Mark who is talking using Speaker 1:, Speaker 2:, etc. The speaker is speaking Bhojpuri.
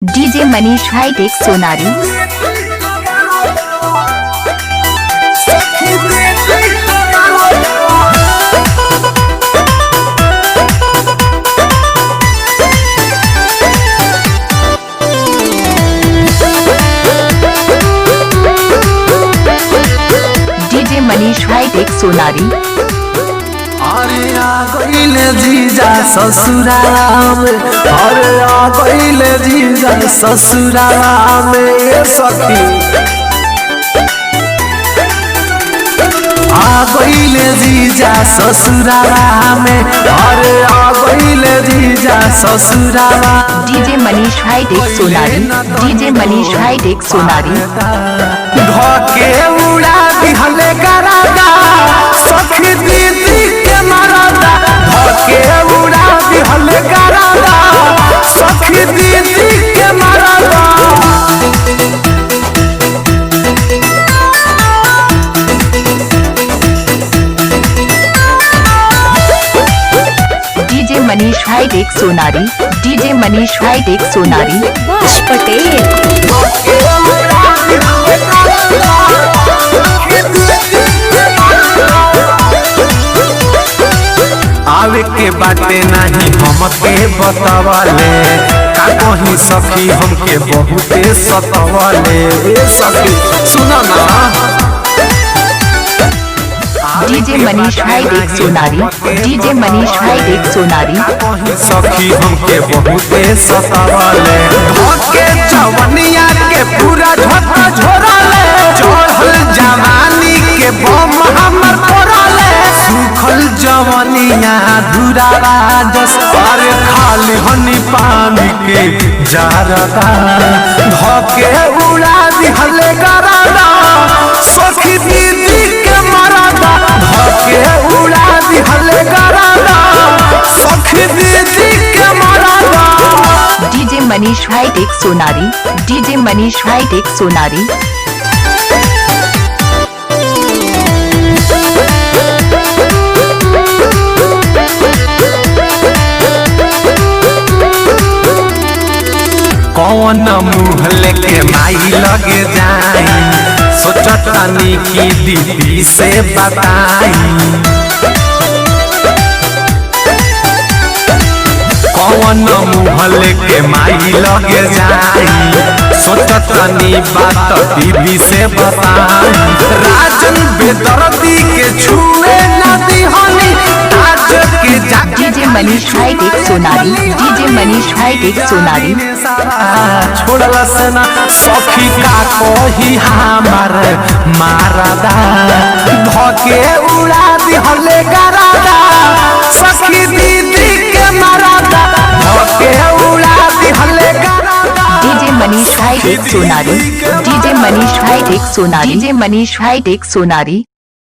Speaker 1: DJ Manish hi tech Sonari. DJ Manish hi tech Sonari.
Speaker 2: अरे आ गइले जीजा ससुराल में, अरे आ गइले जीजा ससुराल में ये सखी। आ गइले जीजा ससुराल में, अरे आ गइले जीजा ससुराल।
Speaker 1: DJ Manish hi tech Sonari. DJ Manish hi tech Sonari.
Speaker 2: धोके उड़ा दिहले करादा सखी दीदी के मरादा। धोके उड़ा दिहले करादा सखी दीदी के मरादा।
Speaker 1: DJ Manish hi tech Sonari. DJ Manish hi tech Sonari. बाश पटेल।
Speaker 2: धोके उड़ा दिहले करादा सखी दीदी के मरादा। आवे के बाटे नहीं हमके बतावले, का कहीं सखी हमके बहुते सतावले। ए सखी सुना ना।
Speaker 1: DJ Manish hi tech Sonari. DJ Manish hi tech Sonari.
Speaker 2: कहीं सखी हमके बहुते सतावले। धोके जवनिया के पूरा झोंका झोराले। चढ़ल जवानी के बम हमर फोड़ाले। सूखल जवनिया धुरावा जस पर खाली हनी पानी के जारदा। धोके उड़ा दिहले करादा सखी दीदी के मरादा। धोके उड़ा दिहले करादा सखी दीदी के मरादा।
Speaker 1: DJ Manish hi tech Sonari. DJ Manish hi tech Sonari.
Speaker 2: कौन मुँह लेके माई लगे जाई, सोचतानी की दीदी से बताई। कौन मुँह लेके माई लगे जाई, सोचतानी बात दीदी से बताई। राजन बेदर्दी के छुए न दिहनी आज के जाके।
Speaker 1: DJ Manish hi tech Sonari. DJ Manish hi tech Sonari.
Speaker 2: छोड़ला से ना सखी का कोही हमार मारादा। धोके उड़ा दिहले करादा सखी दीदी के मरादा। धोके उड़ा दिहले करादा।
Speaker 1: DJ Manish hi tech Sonari. DJ Manish hi tech Sonari. DJ Manish hi tech Sonari.